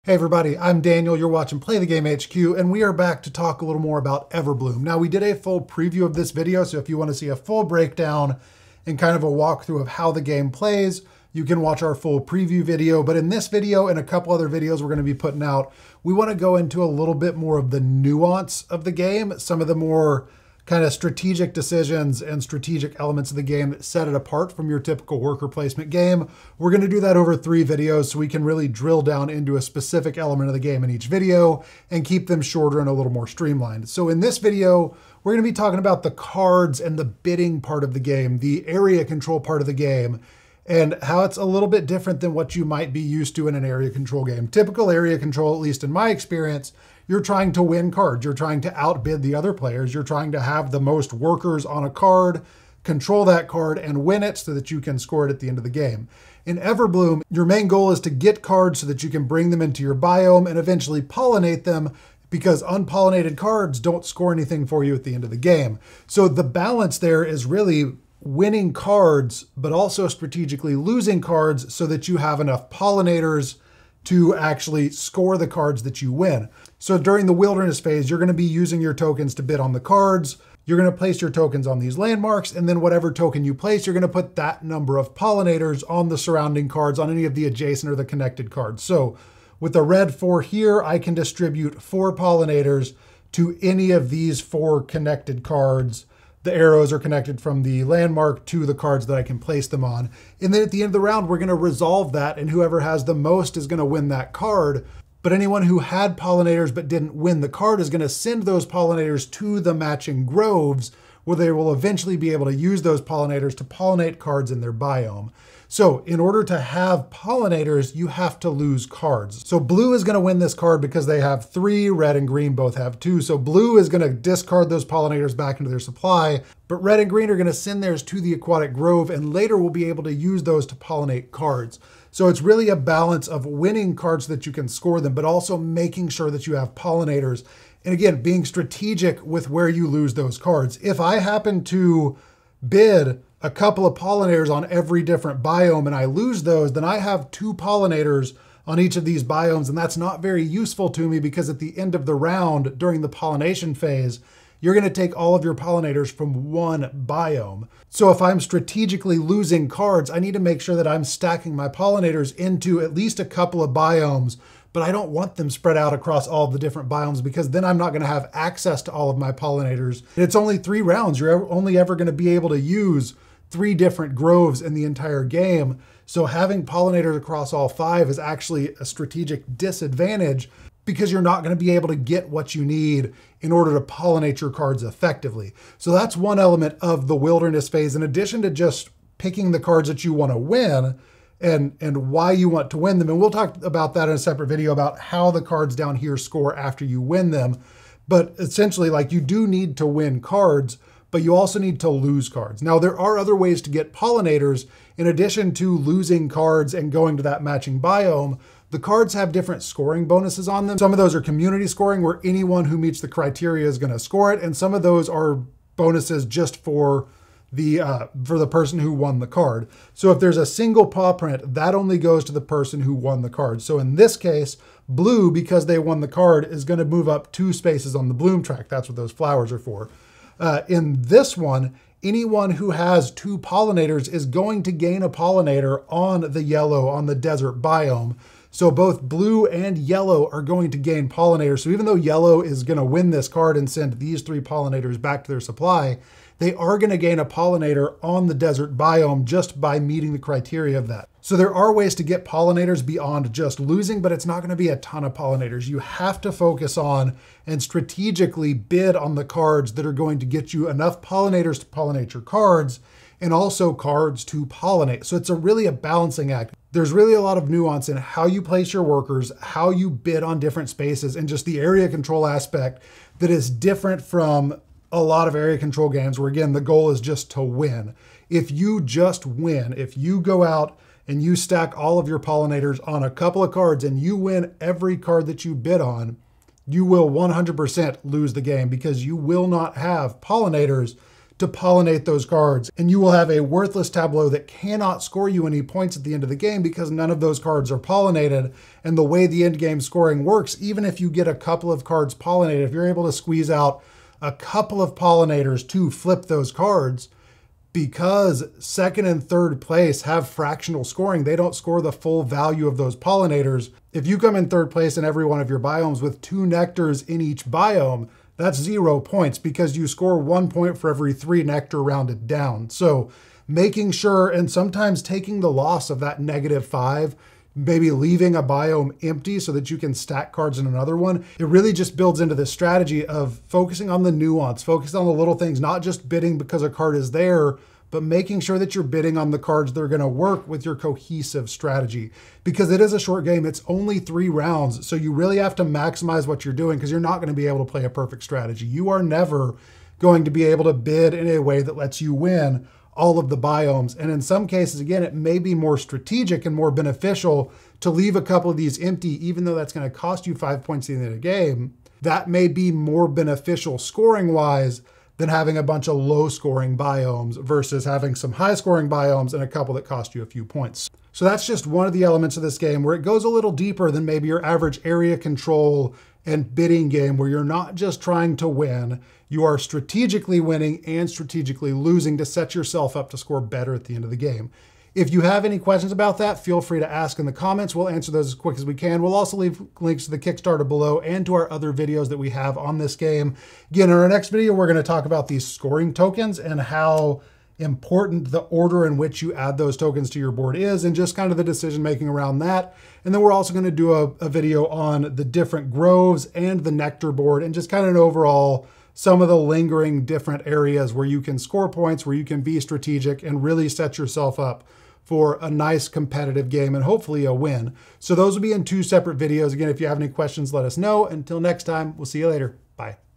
Hey everybody, I'm Daniel, you're watching Play the Game HQ, and we are back to talk a little more about Everbloom. Now, we did a full preview of this video, so if you want to see a full breakdown and kind of a walkthrough of how the game plays, you can watch our full preview video. But in this video and a couple other videos we're going to be putting out, we want to go into a little bit more of the nuance of the game, some of the more kind of strategic decisions and strategic elements of the game that set it apart from your typical worker placement game. We're going to do that over 3 videos so we can really drill down into a specific element of the game in each video and keep them shorter and a little more streamlined. So in this video, we're going to be talking about the cards and the bidding part of the game, the area control part of the game, and how it's a little bit different than what you might be used to in an area control game. Typical area control, at least in my experience, you're trying to win cards. You're trying to outbid the other players. You're trying to have the most workers on a card, control that card, and win it so that you can score it at the end of the game. In Everbloom, your main goal is to get cards so that you can bring them into your biome and eventually pollinate them, because unpollinated cards don't score anything for you at the end of the game. So the balance there is really winning cards, but also strategically losing cards so that you have enough pollinators to actually score the cards that you win. So during the wilderness phase, you're going to be using your tokens to bid on the cards. You're going to place your tokens on these landmarks, and then whatever token you place, you're going to put that number of pollinators on the surrounding cards, on any of the adjacent or the connected cards. So with the red 4 here, I can distribute 4 pollinators to any of these 4 connected cards. The arrows are connected from the landmark to the cards that I can place them on. And then at the end of the round, we're going to resolve that, and whoever has the most is going to win that card. But anyone who had pollinators but didn't win the card is going to send those pollinators to the matching groves, where they will eventually be able to use those pollinators to pollinate cards in their biome. So in order to have pollinators, you have to lose cards. So blue is going to win this card because they have 3, red and green both have 2. So blue is going to discard those pollinators back into their supply, but red and green are going to send theirs to the aquatic grove, and later we'll be able to use those to pollinate cards. So it's really a balance of winning cards so that you can score them, but also making sure that you have pollinators. And again, being strategic with where you lose those cards. If I happen to bid a couple of pollinators on every different biome and I lose those, then I have 2 pollinators on each of these biomes, and that's not very useful to me, because at the end of the round, during the pollination phase, you're going to take all of your pollinators from one biome. So if I'm strategically losing cards, I need to make sure that I'm stacking my pollinators into at least a couple of biomes, but I don't want them spread out across all the different biomes, because then I'm not going to have access to all of my pollinators. It's only 3 rounds. You're only ever going to be able to use 3 different groves in the entire game. So having pollinators across all 5 is actually a strategic disadvantage, because you're not going to be able to get what you need in order to pollinate your cards effectively. So that's one element of the wilderness phase, in addition to just picking the cards that you want to win and why you want to win them. And we'll talk about that in a separate video, about how the cards down here score after you win them. But essentially, like, you do need to win cards, but you also need to lose cards. Now, there are other ways to get pollinators. In addition to losing cards and going to that matching biome, the cards have different scoring bonuses on them. Some of those are community scoring, where anyone who meets the criteria is going to score it. And some of those are bonuses just for the person who won the card. So if there's a single paw print, that only goes to the person who won the card. So in this case, blue, because they won the card, is going to move up 2 spaces on the bloom track. That's what those flowers are for. In this one, anyone who has 2 pollinators is going to gain a pollinator on the yellow, on the desert biome. So both blue and yellow are going to gain pollinators. So even though yellow is going to win this card and send these 3 pollinators back to their supply, they are going to gain a pollinator on the desert biome just by meeting the criteria of that. So there are ways to get pollinators beyond just losing, but it's not going to be a ton of pollinators. You have to focus on and strategically bid on the cards that are going to get you enough pollinators to pollinate your cards, and also cards to pollinate. So it's really a balancing act. There's really a lot of nuance in how you place your workers, how you bid on different spaces, and just the area control aspect that is different from a lot of area control games, where again, the goal is just to win. If you just win, if you go out and you stack all of your pollinators on a couple of cards and you win every card that you bid on, you will 100% lose the game, because you will not have pollinators to pollinate those cards. And you will have a worthless tableau that cannot score you any points at the end of the game because none of those cards are pollinated. And the way the end game scoring works, even if you get a couple of cards pollinated, if you're able to squeeze out a couple of pollinators to flip those cards, because second and third place have fractional scoring, they don't score the full value of those pollinators. If you come in third place in every one of your biomes with 2 nectars in each biome, that's 0 points because you score 1 point for every 3 nectar rounded down. So making sure, and sometimes taking the loss of that -5, maybe leaving a biome empty so that you can stack cards in another one, it really just builds into this strategy of focusing on the nuance, focusing on the little things, not just bidding because a card is there, but making sure that you're bidding on the cards that are going to work with your cohesive strategy. Because it is a short game, it's only 3 rounds, so you really have to maximize what you're doing because you're not going to be able to play a perfect strategy. You are never going to be able to bid in a way that lets you win all of the biomes. And in some cases, again, it may be more strategic and more beneficial to leave a couple of these empty, even though that's going to cost you 5 points at the end of the game. That may be more beneficial scoring-wise than having a bunch of low-scoring biomes versus having some high-scoring biomes and a couple that cost you a few points. So that's just one of the elements of this game where it goes a little deeper than maybe your average area control and bidding game, where you're not just trying to win, you are strategically winning and strategically losing to set yourself up to score better at the end of the game. If you have any questions about that, feel free to ask in the comments. We'll answer those as quick as we can. We'll also leave links to the Kickstarter below and to our other videos that we have on this game. Again, in our next video, we're going to talk about these scoring tokens and how important the order in which you add those tokens to your board is, and just kind of the decision making around that. And then we're also going to do a video on the different groves and the nectar board, and just kind of an overall some of the lingering different areas where you can score points, where you can be strategic and really set yourself up for a nice competitive game and hopefully a win. So those will be in 2 separate videos. Again, if you have any questions, let us know. Until next time, we'll see you later. Bye.